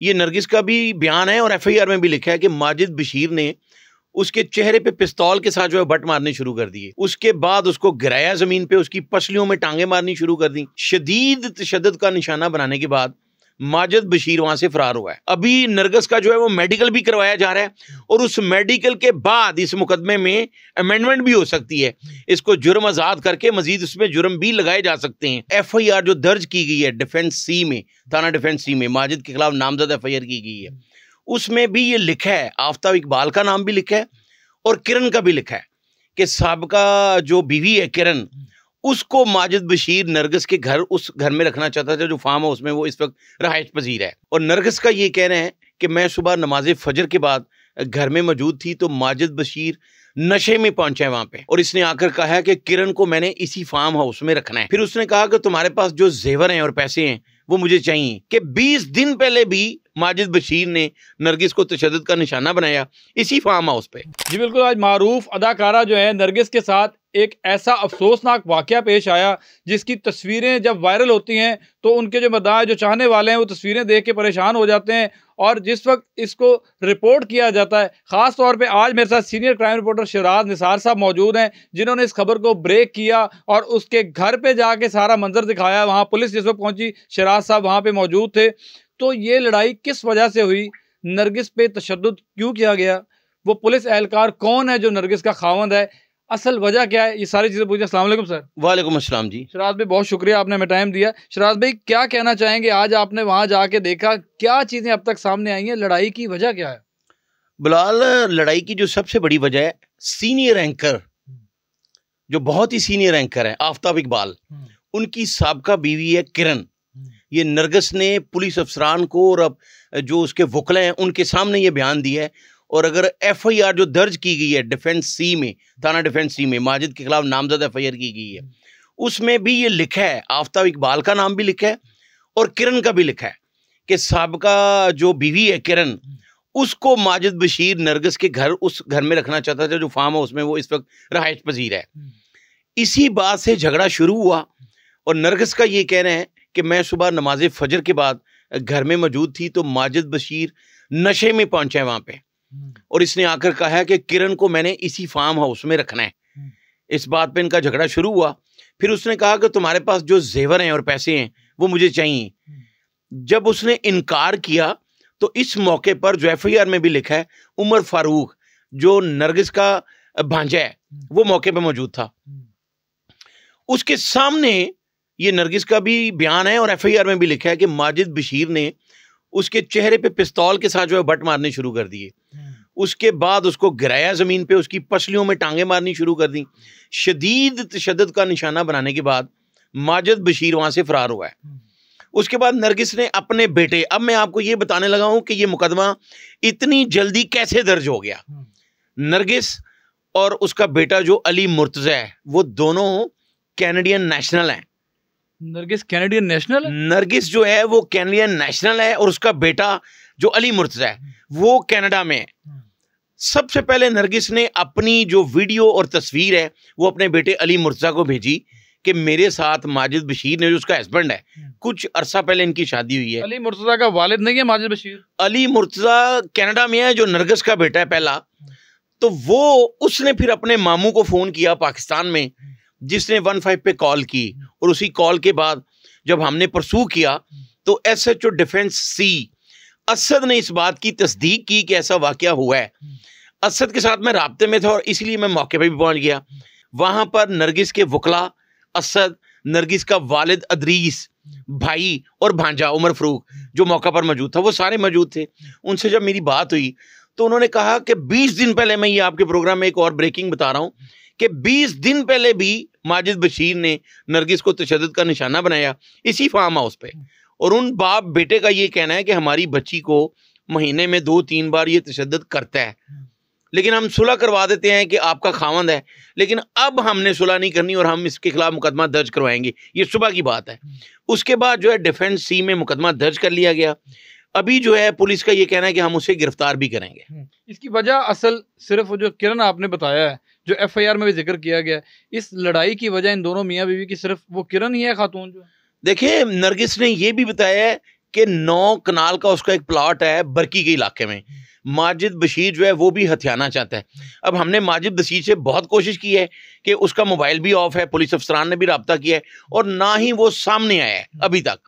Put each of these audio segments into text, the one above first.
ये नरगिस का भी बयान है और एफआईआर में भी लिखा है कि माजिद बशीर ने उसके चेहरे पे पिस्तौल के साथ जो है बट मारने शुरू कर दिए। उसके बाद उसको गिराया जमीन पे, उसकी पसलियों में टांगे मारनी शुरू कर दी। शदीद तशद्दुद का निशाना बनाने के बाद माजिद बशीर वहां से फरार हुआ है। अभी नरगिस का जो है वो मेडिकल भी करवाया जा रहा है और उस मेडिकल के बाद इस मुकदमे में अमेंडमेंट भी हो सकती है। इसको जुर्म आजाद करके मजीद उसमें जुर्म भी लगाए जा सकते हैं। एफआईआर जो दर्ज की गई है डिफेंस सी में, थाना डिफेंस सी में माजिद के खिलाफ नामजद एफआईआर की गई है, उसमें भी ये लिखा है, आफ्ताब इकबाल का नाम भी लिखा है और किरण का भी लिखा है कि साबका जो बीवी है किरण, उसको माजिद बशीर नरगिस के घर, उस घर में रखना चाहता था जो फार्म हाउस में वो इस वक्त रहायश पजीर है। और नरगिस का ये कहना है कि मैं सुबह नमाज फजर के बाद घर में मौजूद थी तो माजिद बशीर नशे में पहुंचा है वहां पे और इसने आकर कहा है कि किरण को मैंने इसी फार्म हाउस में रखना है। फिर उसने कहा कि तुम्हारे पास जो जेवर हैं और पैसे हैं वो मुझे चाहिए। कि 20 दिन पहले भी माजिद बशीर ने नरगिस को तशद्दुद का निशाना बनाया इसी फार्म हाउस पे। जी बिल्कुल, आज मारूफ अदाकारा जो है नरगिस के साथ एक ऐसा अफसोसनाक वाकया पेश आया जिसकी तस्वीरें जब वायरल होती हैं तो उनके जो मदाह जो चाहने वाले हैं वो तस्वीरें देख के परेशान हो जाते हैं। और जिस वक्त इसको रिपोर्ट किया जाता है, ख़ास तौर पे आज मेरे साथ senior crime reporter Sharaj Nisar साहब मौजूद हैं जिन्होंने इस खबर को ब्रेक किया और उसके घर पे जाके सारा मंजर दिखाया। वहाँ पुलिस जिस वक्त पहुंची, शराज साहब वहाँ पे मौजूद थे। तो ये लड़ाई किस वजह से हुई, नरगिस पे तशद्दुद क्यों किया गया, वो पुलिस एहलकार कौन है जो नरगिस का खावंद है, असल वजह क्या है, ये सारी चीज़ें पूछे। अस्सलाम वालेकुम सर। वालेकुम अस्सलाम जी। शराज भाई बहुत शुक्रिया, आपने हमें टाइम दिया। शराज भाई क्या कहना चाहेंगे, आज आपने वहाँ जाके देखा, क्या चीज़ें अब तक सामने आई हैं, लड़ाई की वजह क्या है? बिलाल, लड़ाई की जो सबसे बड़ी वजह है, सीनियर एंकर जो बहुत ही सीनियर एंकर है आफ्ताब इकबाल, उनकी साबका बीवी है किरण। ये नरगिस ने पुलिस अफसरान को और अब जो उसके वकला हैं उनके सामने ये बयान दिया है। और अगर एफआईआर जो दर्ज की गई है डिफेंस सी में, थाना डिफेंस सी में माजिद के खिलाफ नामजद एफआईआर की गई है, उसमें भी ये लिखा है, आफ्ताब इकबाल का नाम भी लिखा है और किरण का भी लिखा है कि साबका जो बीवी है किरण, उसको माजिद बशीर नरगिस के घर, उस घर में रखना चाहता था जो फार्म हाउस में वो इस वक्त रहायश पजीर है। इसी बात से झगड़ा शुरू हुआ और नरगिस का ये कहना है कि मैं सुबह नमाज फजर के बाद घर में मौजूद थी तो माजिद बशीर नशे में पहुंचा है वहां पे और इसने आकर कहा है कि किरण को मैंने इसी फार्म हाउस में रखना है। इस बात पे इनका झगड़ा शुरू हुआ। फिर उसने कहा कि तुम्हारे पास जो जेवर हैं और पैसे हैं वो मुझे चाहिए। जब उसने इनकार किया तो इस मौके पर जो एफआईआर में भी लिखा है, उमर फारूक जो नरगिस का भांजा है वो मौके पर मौजूद था। उसके सामने ये नरगिस का भी बयान है और एफआईआर में भी लिखा है कि माजिद बशीर ने उसके चेहरे पे पिस्तौल के साथ जो है बट मारने शुरू कर दिए। उसके बाद उसको गिराया जमीन पे, उसकी पसलियों में टांगे मारनी शुरू कर दी। शदीद तशद्दुद का निशाना बनाने के बाद माजिद बशीर वहां से फरार हुआ है। उसके बाद नरगिस ने अपने बेटे, अब मैं आपको ये बताने लगा हूं कि ये मुकदमा इतनी जल्दी कैसे दर्ज हो गया। नरगिस और उसका बेटा जो अली मुर्तजा है वो दोनों कैनेडियन नेशनल हैं। नरगिस कैनेडियन नेशनल है? नरगिस जो है वो कैनेडियन नेशनल है और उसका बेटा जो अली मुर्तजा है वो कनाडा में है। सबसे पहले नरगिस ने अपनी जो वीडियो और तस्वीर है वो अपने बेटे अली मुर्तजा को भेजी कि मेरे साथ माजिद बशीर ने, जो उसका हस्बैंड है, कुछ अरसा पहले इनकी शादी हुई है। अली मुर्तजा का वालिद नहीं है माजिद बशीर? अली मुर्तजा कनाडा में है जो नरगिस का बेटा है पहला। तो वो उसने फिर अपने मामू को फोन किया पाकिस्तान में, जिसने 15 पे कॉल की और उसी कॉल के बाद जब हमने परसू किया तो एसएचओ डिफेंस सी असद ने इस बात की तस्दीक की कि ऐसा वाकया हुआ है। असद के साथ मैं राब्ते में था और इसलिए मैं मौके पे भी पहुंच गया। वहां पर नरगिस के वकला, असद, नरगिस का वालिद अदरीस, भाई और भांजा उमर फारूक जो मौका पर मौजूद था, वो सारे मौजूद थे। उनसे जब मेरी बात हुई तो उन्होंने कहा कि 20 दिन पहले, मैं ये आपके प्रोग्राम में एक और ब्रेकिंग बता रहा हूँ कि 20 दिन पहले भी माजिद बशीर ने नरगिस को तशद्दुद का निशाना बनाया इसी फार्म हाउस पे। और उन बाप बेटे का ये कहना है कि हमारी बच्ची को महीने में 2-3 बार ये तशद्दुद करता है, लेकिन हम सुलह करवा देते हैं कि आपका खावंद है, लेकिन अब हमने सुलह नहीं करनी और हम इसके खिलाफ मुकदमा दर्ज करवाएंगे। ये सुबह की बात है। उसके बाद जो है डिफेंस सी में मुकदमा दर्ज कर लिया गया। अभी जो है पुलिस का ये कहना है कि हम उसे गिरफ्तार भी करेंगे। इसकी वजह असल सिर्फ जो किरण आपने बताया है, जो एफआईआर में भी जिक्र किया गया, इस लड़ाई की वजह इन दोनों मियाँ बीवी की सिर्फ वो किरण ही है, खातून जो? देखिए, नरगिस ने ये भी बताया है कि 9 कनाल का उसका एक प्लॉट है बरकी के इलाके में। माजिद बशीर जो है वो भी हथियाना चाहता है। अब हमने माजिद बशीर से बहुत कोशिश की है कि उसका मोबाइल भी ऑफ है, पुलिस अफसरान ने भी रब्ता किया है और ना ही वो सामने आया है अभी तक।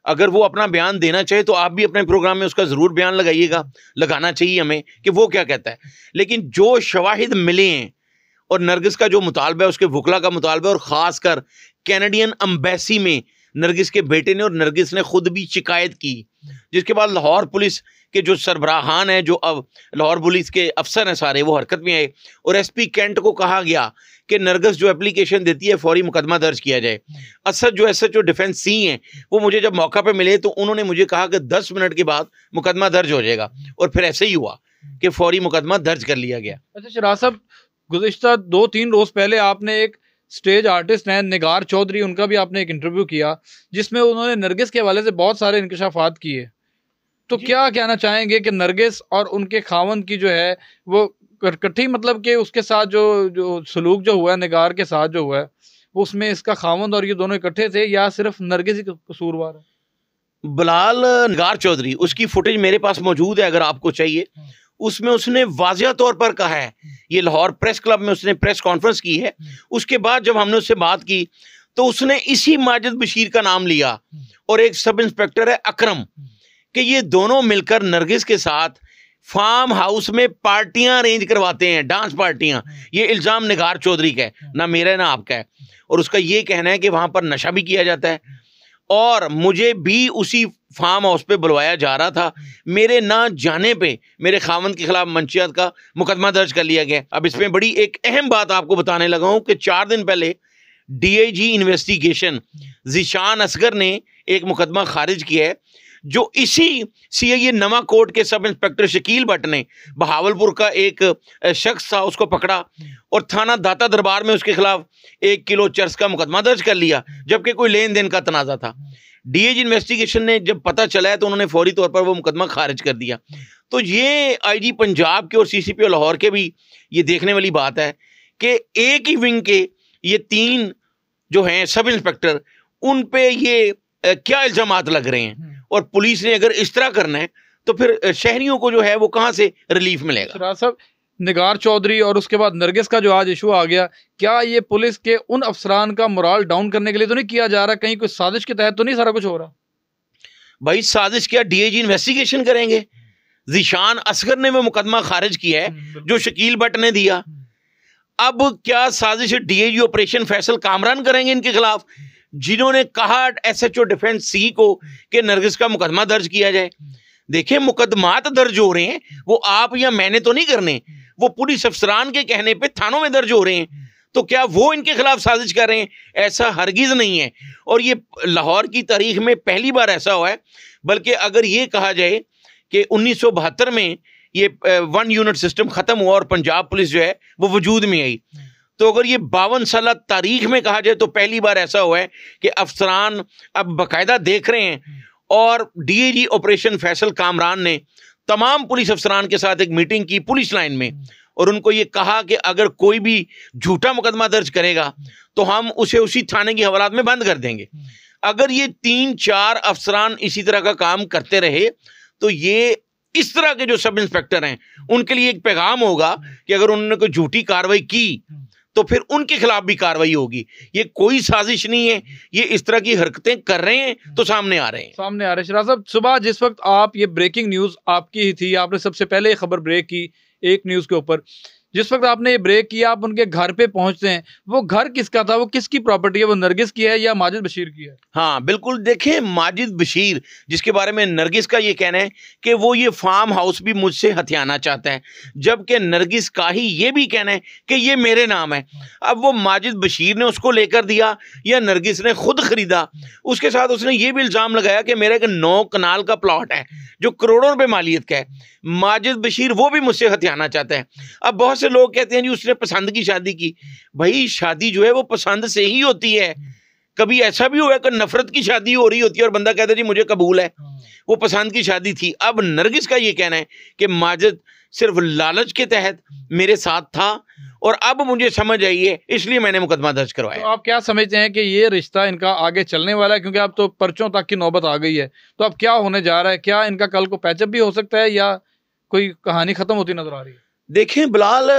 अगर वो अपना बयान देना चाहे तो आप भी अपने प्रोग्राम में उसका ज़रूर बयान लगाइएगा, लगाना चाहिए हमें कि वो क्या कहता है। लेकिन जो शवाहिद मिले हैं और नरगिस का जो मुतालबा है, उसके वकला का मुतालबा है, और ख़ासकर कैनेडियन एम्बेसी में नरगिस के बेटे ने और नरगिस ने खुद भी शिकायत की, जिसके बाद लाहौर पुलिस के जो सरबराहान हैं, जो अब लाहौर पुलिस के अफसर हैं सारे, वो हरकत में आए और एसपी कैंट को कहा गया कि नरगिस जो एप्लीकेशन देती है फौरी मुकदमा दर्ज किया जाए। असद जो SHO डिफेंस सी हैं, वो मुझे जब मौका पे मिले तो उन्होंने मुझे कहा कि 10 मिनट के बाद मुकदमा दर्ज हो जाएगा, और फिर ऐसे ही हुआ कि फौरी मुकदमा दर्ज कर लिया गया। अच्छा शराज साहब, गुज़िश्ता 2-3 रोज़ पहले आपने एक स्टेज आर्टिस्ट हैं निगार चौधरी, उनका भी आपने एक इंटरव्यू किया जिसमें उन्होंने नरगिस के हवाले से बहुत सारे इंकशाफात किए। तो क्या कहना चाहेंगे कि नरगिस और उनके खावंद की जो है वो इकट्ठी, मतलब कि उसके साथ जो सलूक जो हुआ है निगार के साथ जो हुआ है, उसमें इसका खावंद और ये दोनों इकट्ठे थे या सिर्फ नरगिस ही कसूरवार है? बिलाल निगार चौधरी, उसकी फुटेज मेरे पास मौजूद है अगर आपको चाहिए। उसमें उसने वाज़िया तौर पर कहा है, ये लाहौर प्रेस क्लब में उसने प्रेस कॉन्फ्रेंस की है। उसके बाद जब हमने उससे बात की तो उसने इसी माजिद बशीर का नाम लिया और एक सब इंस्पेक्टर है अकरम, कि ये दोनों मिलकर नरगिस के साथ फार्म हाउस में पार्टियां अरेंज करवाते हैं, डांस पार्टियां। ये इल्ज़ाम निगार चौधरी का है, ना मेरा है ना आपका है। और उसका ये कहना है कि वहाँ पर नशा भी किया जाता है, और मुझे भी उसी फार्म हाउस पे बुलवाया जा रहा था। मेरे ना जाने पे मेरे खावंद के खिलाफ मंशियात का मुकदमा दर्ज कर लिया गया। अब इसमें बड़ी एक अहम बात आपको बताने लगा हूँ कि 4 दिन पहले DIG इन्वेस्टिगेशन ज़ीशान असगर ने एक मुकदमा खारिज किया है, जो इसी CIA नवा कोर्ट के सब इंस्पेक्टर शकील भट्ट ने बहावलपुर का एक शख्स था उसको पकड़ा और थाना दाता दरबार में उसके खिलाफ 1 किलो चर्स का मुकदमा दर्ज कर लिया, जबकि कोई लेन देन का तनाज़ा था। DIG इन्वेस्टिगेशन ने जब पता चला है तो उन्होंने फौरी तौर पर वो मुकदमा खारिज कर दिया। तो ये IG पंजाब के और CCPO लाहौर के भी ये देखने वाली बात है कि एक ही विंग के ये 3 जो हैं सब इंस्पेक्टर, उन पे ये क्या इल्ज़ामात लग रहे हैं, और पुलिस ने अगर इस तरह करना है तो फिर शहरियों को जो है वो कहाँ से रिलीफ मिलेगा। शराज साहब, निगार चौधरी और उसके बाद नरगिस का जो आज इशू आ गया, क्या ये पुलिस के उन अफसरान का मोराल डाउन करने के लिए तो नहीं किया जा रहा? कहीं कोई साजिश के तहत तो नहीं सारा कुछ हो रहा? भाई साजिश क्या, DIG इन्वेस्टिगेशन करेंगे। ज़ीशान असगर ने वो मुकदमा खारिज किया है जो शकील भट्ट ने दिया। अब क्या साजिश DIG ऑपरेशन फैसल कामरान करेंगे इनके खिलाफ, जिन्होंने कहा SHO डिफेंस सी को कि नरगिस का मुकदमा दर्ज किया जाए। देखिए, मुकदमात दर्ज हो रहे हैं वो आप या मैंने तो नहीं करने, वो पुलिस अफसरान के कहने पे थानों में दर्ज हो रहे हैं। तो क्या वो इनके खिलाफ साजिश कर रहे हैं? ऐसा हरगिज नहीं है, और ये लाहौर की तारीख में पहली बार ऐसा हुआ है। बल्कि अगर ये कहा जाए कि 1972 में ये 1 यूनिट सिस्टम ख़त्म हुआ और पंजाब पुलिस जो है वो वजूद में आई, तो अगर ये 52 साल तारीख में कहा जाए तो पहली बार ऐसा हुआ है कि अफसरान अब बाकायदा देख रहे हैं। और DIG ऑपरेशन फैसल कामरान ने तमाम पुलिस अफसरान के साथ एक मीटिंग की पुलिस लाइन में, और उनको ये कहा कि अगर कोई भी झूठा मुकदमा दर्ज करेगा तो हम उसे उसी थाने की हवालात में बंद कर देंगे। अगर ये 3-4 अफसरान इसी तरह का काम करते रहे तो ये इस तरह के जो सब इंस्पेक्टर हैं उनके लिए एक पैगाम होगा कि अगर उन्होंने कोई झूठी कार्रवाई की तो फिर उनके खिलाफ भी कार्रवाई होगी। ये कोई साजिश नहीं है, ये इस तरह की हरकतें कर रहे हैं तो सामने आ रहे हैं। शराज साहब, सुबह जिस वक्त आप ये ब्रेकिंग न्यूज़ आपकी ही थी, आपने सबसे पहले खबर ब्रेक की एक न्यूज़ के ऊपर, जिस वक्त आपने ये ब्रेक किया आप उनके घर पे पहुंचते हैं, वो घर किसका था, वो किसकी प्रॉपर्टी है, वो नरगिस की है या माजिद बशीर की है? हाँ बिल्कुल, देखें, माजिद बशीर जिसके बारे में नरगिस का ये कहना है कि वो ये फार्म हाउस भी मुझसे हथियाना चाहता है, जबकि नरगिस का ही ये भी कहना है कि ये मेरे नाम है। अब वो माजिद बशीर ने उसको लेकर दिया या नरगिस ने खुद खरीदा? उसके साथ उसने ये भी इल्ज़ाम लगाया कि मेरा एक 9 कनाल का प्लॉट है जो करोड़ों रुपए मालियत का है। माजिद बशीर वो भी मुझसे हथियाना चाहता है। अब बहुत से लोग कहते हैं जी उसने पसंद की शादी की। भाई, शादी जो है वो पसंद से ही होती है। कभी ऐसा भी हुआ कि नफरत की शादी हो रही होती है और बंदा कहता है जी मुझे कबूल है, वो पसंद की शादी थी। अब नरगिस का ये कहना है कि माजिद सिर्फ लालच के तहत मेरे साथ था और अब मुझे समझ आई है, इसलिए मैंने मुकदमा दर्ज करवाया। तो आप क्या समझते हैं कि ये रिश्ता इनका आगे चलने वाला है, क्योंकि अब तो पर्चों तक की नौबत आ गई है, तो अब क्या होने जा रहा है? क्या इनका कल को पैचअप भी हो सकता है या कोई कहानी खत्म होती नजर आ रही है? देखें बिलाल,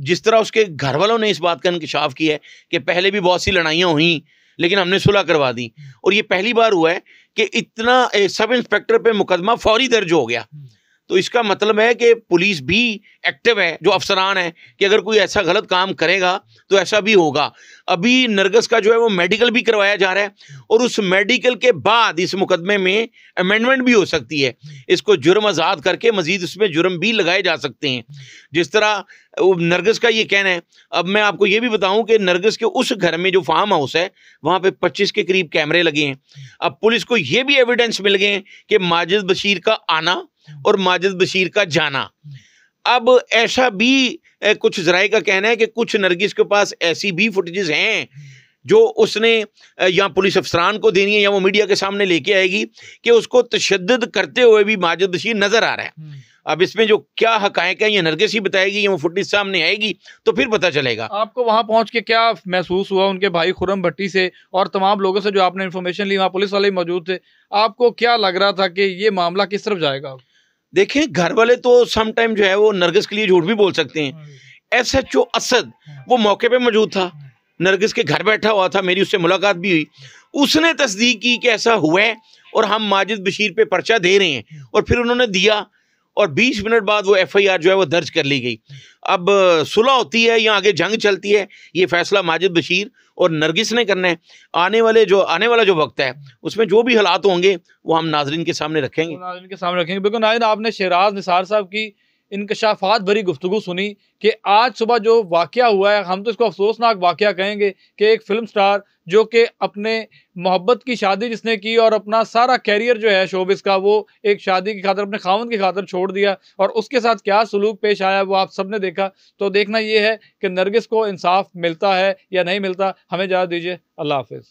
जिस तरह उसके घर वालों ने इस बात का इंकशाफ किया है कि पहले भी बहुत सी लड़ाइयाँ हुई लेकिन हमने सुलह करवा दी, और ये पहली बार हुआ है कि इतना सब इंस्पेक्टर पे मुकदमा फौरी दर्ज हो गया, तो इसका मतलब है कि पुलिस भी एक्टिव है, जो अफसरान है, कि अगर कोई ऐसा गलत काम करेगा तो ऐसा भी होगा। अभी नरगिस का जो है वो मेडिकल भी करवाया जा रहा है, और उस मेडिकल के बाद इस मुकदमे में अमेंडमेंट भी हो सकती है, इसको जुर्म आज़ाद करके मजीद उसमें जुर्म भी लगाए जा सकते हैं, जिस तरह नरगिस का ये कहना है। अब मैं आपको ये भी बताऊं कि नरगिस के उस घर में जो फार्म हाउस है वहाँ पे 25 के करीब कैमरे लगे हैं। अब पुलिस को ये भी एविडेंस मिल गए हैं कि माजिद बशीर का आना और माजिद बशीर का जाना। अब ऐसा भी कुछ ज़राए का कहना है कि कुछ नरगिस के पास ऐसी भी फुटेजेस हैं जो उसने या पुलिस अफसरान को देनी है या वो मीडिया के सामने लेके आएगी कि उसको तशद्दुद करते हुए भी माजिद बशीर नजर आ रहा है। अब इसमें जो क्या हकायक है ये नरगिस ही बताएगी या वो फुटेज सामने आएगी तो फिर पता चलेगा। आपको वहां पहुंच के क्या महसूस हुआ उनके भाई खुर्रम भट्टी से और तमाम लोगों से जो आपने इन्फॉर्मेशन ली, वहाँ पुलिस वाले मौजूद थे, आपको क्या लग रहा था कि ये मामला किस तरफ जाएगा? देखें, घर वाले तो सम टाइम जो है वो नरगिस के लिए झूठ भी बोल सकते हैं। SHO असद वो मौके पे मौजूद था, नरगिस के घर बैठा हुआ था, मेरी उससे मुलाकात भी हुई, उसने तस्दीक की कि ऐसा हुआ है और हम माजिद बशीर पे पर्चा दे रहे हैं, और फिर उन्होंने दिया और 20 मिनट बाद वो FIR जो है वो दर्ज कर ली गई। अब सुलह होती है या आगे जंग चलती है, ये फैसला माजिद बशीर और नरगिस ने करना है। आने वाला जो वक्त है उसमें जो भी हालात होंगे वो हम नाजरीन के सामने रखेंगे। बिल्कुल नाज़रीन, आपने शहराज निसार साहब की इंकशाफात भरी गुफ्तगू सुनी कि आज सुबह जो वाक़या हुआ है, हम तो इसको अफसोसनाक वाक़या कहेंगे कि एक फिल्म स्टार जो कि अपने मोहब्बत की शादी जिसने की और अपना सारा कैरियर जो है शोबिस का वो एक शादी की खातिर अपने खावंद की खातिर छोड़ दिया, और उसके साथ क्या सलूक पेश आया वो आप सब ने देखा। तो देखना ये है कि नरगिस को इंसाफ मिलता है या नहीं मिलता। हमें इजाज़त दीजिए, अल्लाह हाफिज़।